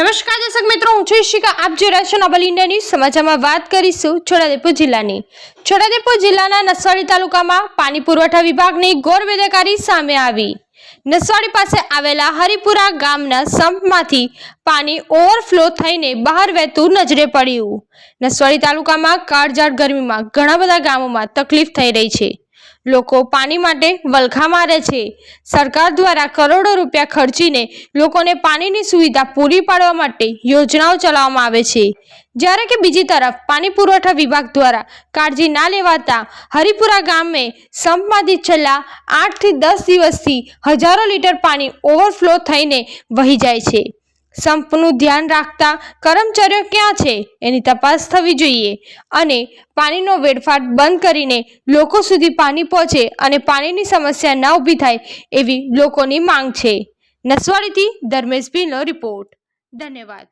નમસ્કાર દર્શક મિત્રો, હું છું ઈશિકા. આપ જોઈ રહ્યા છો નોબલ ઇન્ડિયા ન્યૂઝ. સમાચારમાં વાત કરીશું છોટાઉદેપુર જિલ્લાની. છોટાઉદેપુર જિલ્લાના નસવાડી તાલુકામાં પાણી પુરવઠા વિભાગની ઘોર બેદરકારી સામે આવી. નસવાડી પાસે આવેલા હરિપુરા ગામના સંપમાંથી પાણી ઓવરફ્લો થઈને બહાર વહેતું નજરે પડ્યું. નસવાડી તાલુકામાં કાળઝાળ ગરમીમાં ઘણા બધા ગામોમાં તકલીફ થઈ રહી છે. લોકો પાણી માટે વલખા મારે છે. સરકાર દ્વારા કરોડો રૂપિયા ખર્ચીને લોકોને પાણીની સુવિધા પૂરી પાડવા માટે યોજનાઓ ચલાવવામાં આવે છે, જ્યારે કે બીજી તરફ પાણી પુરવઠા વિભાગ દ્વારા કાળજી ના લેવાતા હરિપુરા ગામે સંપમાંથી છેલ્લા 8 થી 10 દિવસથી હજારો લીટર પાણી ઓવરફ્લો થઈને વહી જાય છે. સંપનું ધ્યાન રાખતા કર્મચારીઓ ક્યાં છે એની તપાસ થવી જોઈએ અને પાણીનો વેડફાટ બંધ કરીને લોકો સુધી પાણી પહોંચે અને પાણીની સમસ્યા ન ઊભી થાય એવી લોકોની માંગ છે. નસવાડીથી ધર્મેશ ભીલનો રિપોર્ટ. ધન્યવાદ.